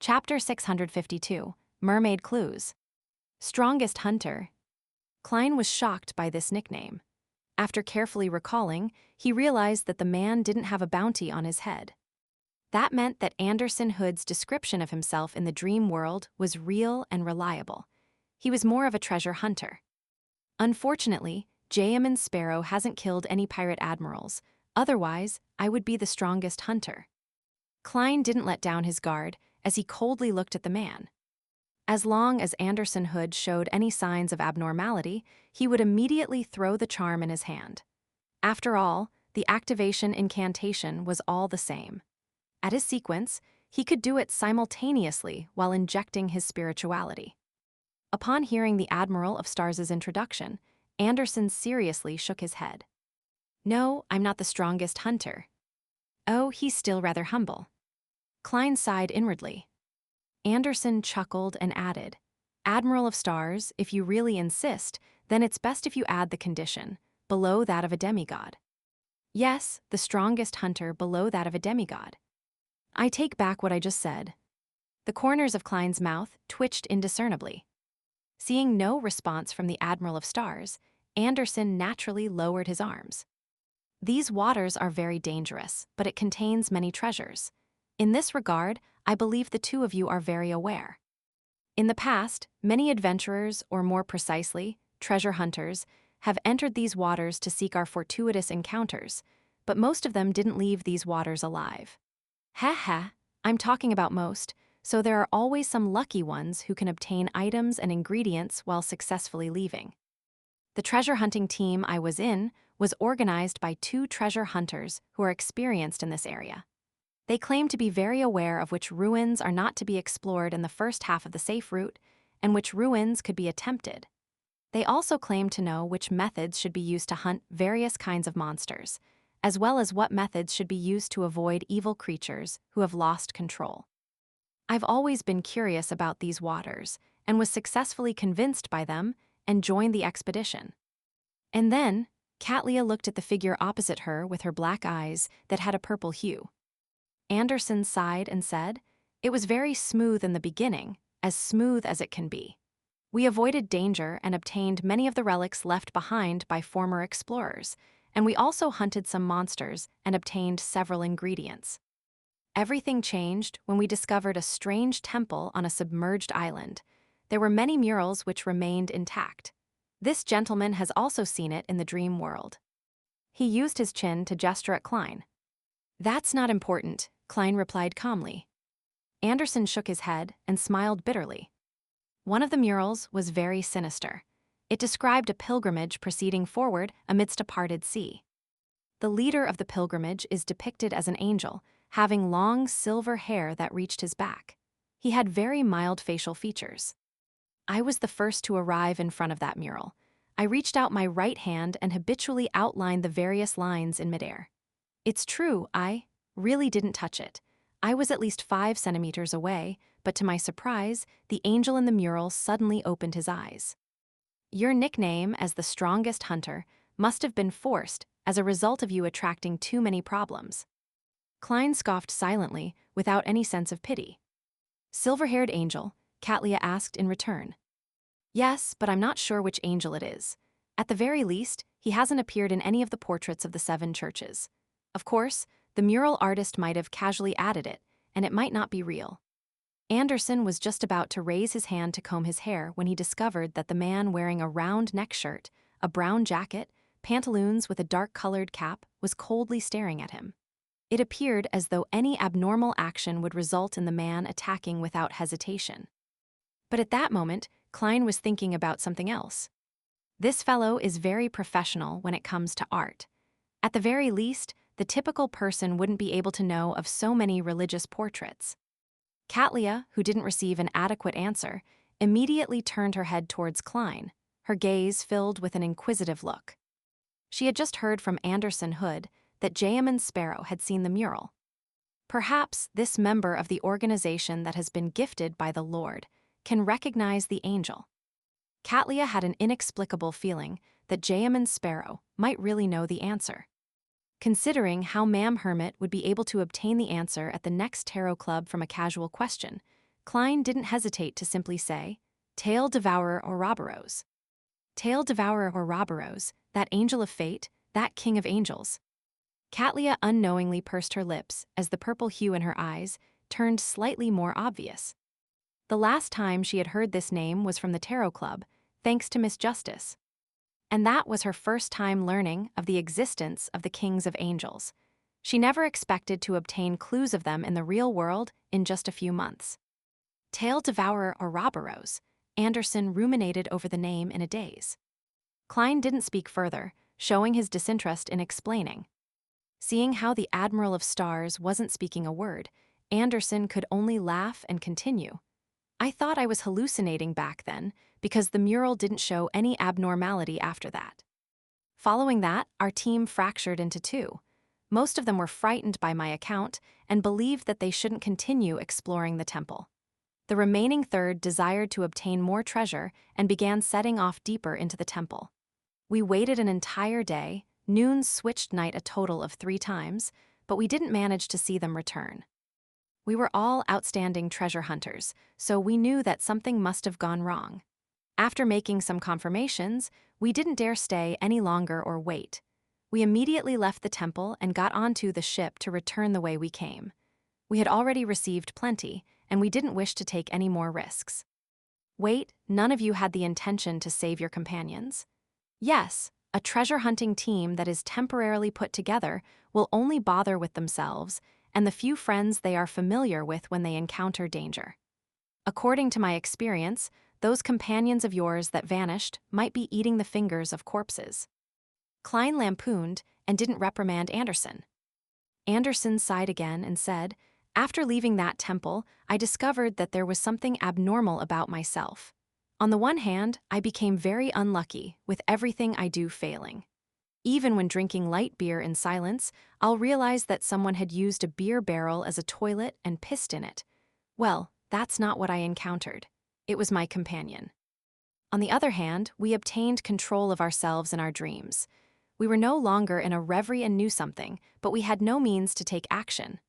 Chapter 652, Mermaid Clues. Strongest Hunter. Klein was shocked by this nickname. After carefully recalling, he realized that the man didn't have a bounty on his head. That meant that Anderson Hood's description of himself in the dream world was real and reliable. He was more of a treasure hunter. Unfortunately, J.M. Sparrow hasn't killed any pirate admirals. Otherwise, I would be the strongest hunter. Klein didn't let down his guard as he coldly looked at the man. As long as Anderson Hood showed any signs of abnormality, he would immediately throw the charm in his hand. After all, the activation incantation was all the same. At his sequence, he could do it simultaneously while injecting his spirituality. Upon hearing the Admiral of Stars' introduction, Anderson seriously shook his head. "No, I'm not the strongest hunter." Oh, he's still rather humble. Klein sighed inwardly. Anderson chuckled and added, "Admiral of Stars, if you really insist, then it's best if you add the condition, below that of a demigod." Yes, the strongest hunter below that of a demigod. I take back what I just said. The corners of Klein's mouth twitched indiscernibly. Seeing no response from the Admiral of Stars, Anderson naturally lowered his arms. "These waters are very dangerous, but it contains many treasures. In this regard, I believe the two of you are very aware. In the past, many adventurers, or more precisely, treasure hunters, have entered these waters to seek our fortuitous encounters, but most of them didn't leave these waters alive. I'm talking about most, so there are always some lucky ones who can obtain items and ingredients while successfully leaving. The treasure hunting team I was in was organized by two treasure hunters who are experienced in this area. They claim to be very aware of which ruins are not to be explored in the first half of the safe route and which ruins could be attempted. They also claim to know which methods should be used to hunt various kinds of monsters, as well as what methods should be used to avoid evil creatures who have lost control. I've always been curious about these waters and was successfully convinced by them and joined the expedition." And then, Katlia looked at the figure opposite her with her black eyes that had a purple hue. Anderson sighed and said, "It was very smooth in the beginning, as smooth as it can be. We avoided danger and obtained many of the relics left behind by former explorers, and we also hunted some monsters and obtained several ingredients. Everything changed when we discovered a strange temple on a submerged island. There were many murals which remained intact. This gentleman has also seen it in the dream world." He used his chin to gesture at Klein. "That's not important," Klein replied calmly. Anderson shook his head and smiled bitterly. One of the murals was very sinister. It described a pilgrimage proceeding forward amidst a parted sea. The leader of the pilgrimage is depicted as an angel, having long silver hair that reached his back. He had very mild facial features. I was the first to arrive in front of that mural. I reached out my right hand and habitually outlined the various lines in midair. It's true, I really didn't touch it. I was at least 5 centimeters away, but to my surprise, the angel in the mural suddenly opened his eyes. Your nickname as the strongest hunter must have been forced as a result of you attracting too many problems." Klein scoffed silently, without any sense of pity. "Silver-haired angel?" Katlia asked in return. "Yes, but I'm not sure which angel it is. At the very least, he hasn't appeared in any of the portraits of the 7 churches. Of course, the mural artist might have casually added it, and it might not be real." Anderson was just about to raise his hand to comb his hair when he discovered that the man wearing a round neck shirt, a brown jacket, pantaloons with a dark-colored cap was coldly staring at him. It appeared as though any abnormal action would result in the man attacking without hesitation. But at that moment, Klein was thinking about something else. This fellow is very professional when it comes to art. At the very least, the typical person wouldn't be able to know of so many religious portraits. Katlia, who didn't receive an adequate answer, immediately turned her head towards Klein, her gaze filled with an inquisitive look. She had just heard from Anderson Hood that J.M. Sparrow had seen the mural. Perhaps this member of the organization that has been gifted by the Lord can recognize the angel. Katlia had an inexplicable feeling that J.M. Sparrow might really know the answer. Considering how Ma'am Hermit would be able to obtain the answer at the next tarot club from a casual question, Klein didn't hesitate to simply say, "Tail Devourer Ouroboros." Tail Devourer Ouroboros, that angel of fate, that king of angels. Katlia unknowingly pursed her lips as the purple hue in her eyes turned slightly more obvious. The last time she had heard this name was from the Tarot Club, thanks to Miss Justice. And that was her first time learning of the existence of the kings of angels. She never expected to obtain clues of them in the real world in just a few months. Tail Devourer Ouroboros, Anderson ruminated over the name in a daze. Klein didn't speak further, showing his disinterest in explaining. Seeing how the Admiral of Stars wasn't speaking a word, Anderson could only laugh and continue. "I thought I was hallucinating back then, because the mural didn't show any abnormality after that. Following that, our team fractured into two. Most of them were frightened by my account and believed that they shouldn't continue exploring the temple. The remaining third desired to obtain more treasure and began setting off deeper into the temple. We waited an entire day, noons switched night a total of 3 times, but we didn't manage to see them return. We were all outstanding treasure hunters, so we knew that something must have gone wrong. After making some confirmations, we didn't dare stay any longer or wait. We immediately left the temple and got onto the ship to return the way we came. We had already received plenty, and we didn't wish to take any more risks." "Wait, none of you had the intention to save your companions?" "Yes, a treasure hunting team that is temporarily put together will only bother with themselves and the few friends they are familiar with when they encounter danger. According to my experience, those companions of yours that vanished might be eating the fingers of corpses." Klein lampooned and didn't reprimand Anderson. Anderson sighed again and said, "After leaving that temple, I discovered that there was something abnormal about myself. On the one hand, I became very unlucky, with everything I do failing. Even when drinking light beer in silence, I'll realize that someone had used a beer barrel as a toilet and pissed in it. Well, that's not what I encountered. It was my companion. On the other hand, we obtained control of ourselves in our dreams. We were no longer in a reverie and knew something, but we had no means to take action.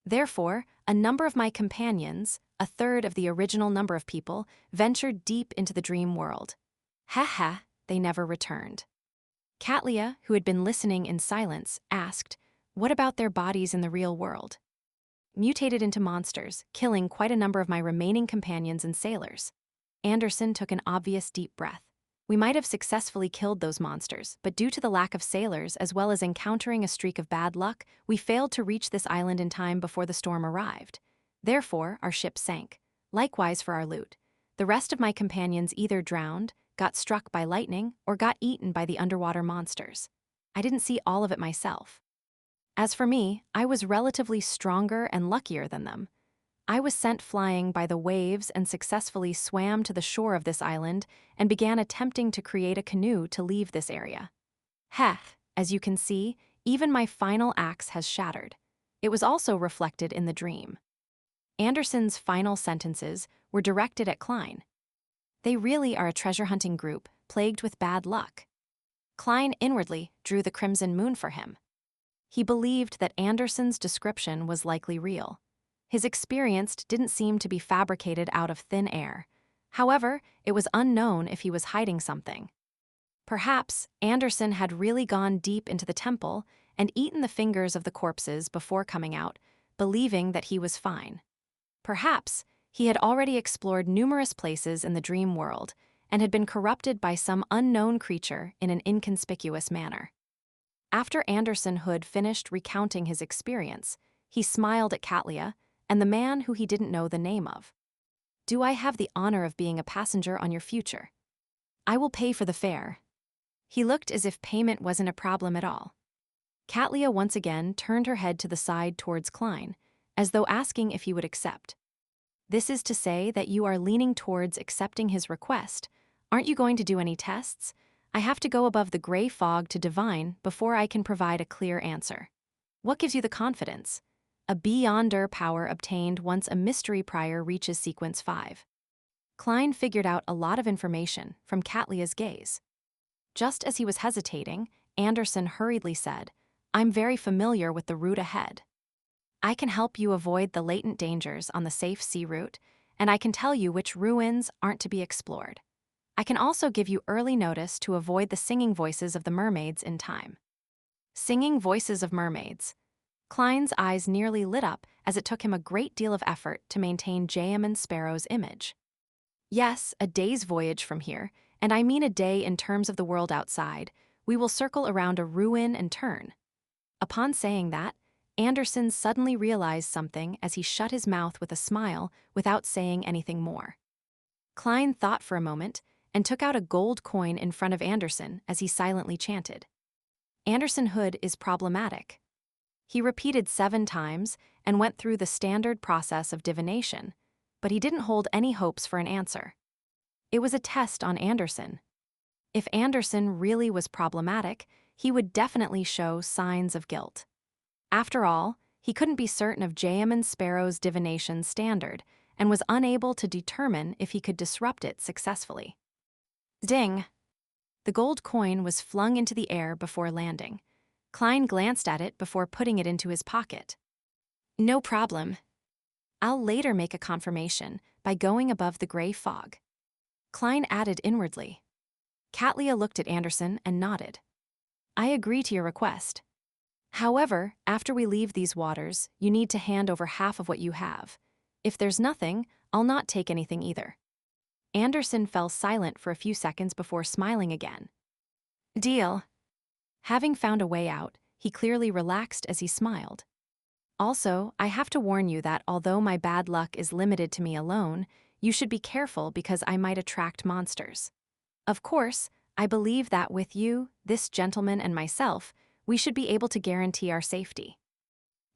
Therefore, a number of my companions, a third of the original number of people, ventured deep into the dream world. Ha, they never returned." Katlia, who had been listening in silence, asked, "What about their bodies in the real world?" "Mutated into monsters, killing quite a number of my remaining companions and sailors." Anderson took an obvious deep breath. "We might have successfully killed those monsters, but due to the lack of sailors as well as encountering a streak of bad luck, we failed to reach this island in time before the storm arrived. Therefore, our ship sank. Likewise for our loot. The rest of my companions either drowned, got struck by lightning, or got eaten by the underwater monsters. I didn't see all of it myself. As for me, I was relatively stronger and luckier than them. I was sent flying by the waves and successfully swam to the shore of this island and began attempting to create a canoe to leave this area. As you can see, even my final axe has shattered. It was also reflected in the dream." Anderson's final sentences were directed at Klein. "They really are a treasure-hunting group, plagued with bad luck." Klein inwardly drew the crimson moon for him. He believed that Anderson's description was likely real. His experience didn't seem to be fabricated out of thin air. However, it was unknown if he was hiding something. Perhaps Anderson had really gone deep into the temple and eaten the fingers of the corpses before coming out, believing that he was fine. Perhaps he had already explored numerous places in the dream world and had been corrupted by some unknown creature in an inconspicuous manner. After Anderson Hood finished recounting his experience, he smiled at Katlia and the man who he didn't know the name of. "Do I have the honor of being a passenger on your future? I will pay for the fare." He looked as if payment wasn't a problem at all. Katlia once again turned her head to the side towards Klein, as though asking if he would accept. "This is to say that you are leaning towards accepting his request. Aren't you going to do any tests? I have to go above the gray fog to divine before I can provide a clear answer. What gives you the confidence? A beyonder power obtained once a mystery prior reaches sequence 5. Klein figured out a lot of information from Katlia's gaze. Just as he was hesitating, Anderson hurriedly said, "I'm very familiar with the route ahead. I can help you avoid the latent dangers on the safe sea route, and I can tell you which ruins aren't to be explored. I can also give you early notice to avoid the singing voices of the mermaids in time. Singing voices of mermaids. Klein's eyes nearly lit up as it took him a great deal of effort to maintain J.M. Sparrow's image. Yes, a day's voyage from here, and I mean a day in terms of the world outside. We will circle around a ruin and turn. Upon saying that, Anderson suddenly realized something as he shut his mouth with a smile without saying anything more. Klein thought for a moment and took out a gold coin in front of Anderson as he silently chanted. Anderson Hood is problematic. He repeated 7 times and went through the standard process of divination, but he didn't hold any hopes for an answer. It was a test on Anderson. If Anderson really was problematic, he would definitely show signs of guilt. After all, he couldn't be certain of J.M. Sparrow's divination standard and was unable to determine if he could disrupt it successfully. Ding! The gold coin was flung into the air before landing. Klein glanced at it before putting it into his pocket. No problem. I'll later make a confirmation by going above the gray fog. Klein added inwardly. Katlia looked at Anderson and nodded. I agree to your request. However, after we leave these waters, you need to hand over half of what you have. If there's nothing, I'll not take anything either. Anderson fell silent for a few seconds before smiling again. Deal. Having found a way out, he clearly relaxed as he smiled. Also, I have to warn you that although my bad luck is limited to me alone, you should be careful because I might attract monsters. Of course, I believe that with you, this gentleman and myself, we should be able to guarantee our safety.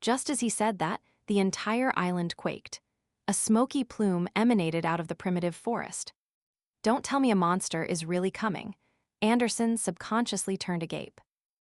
Just as he said that, the entire island quaked. A smoky plume emanated out of the primitive forest. Don't tell me a monster is really coming. Anderson subconsciously turned agape.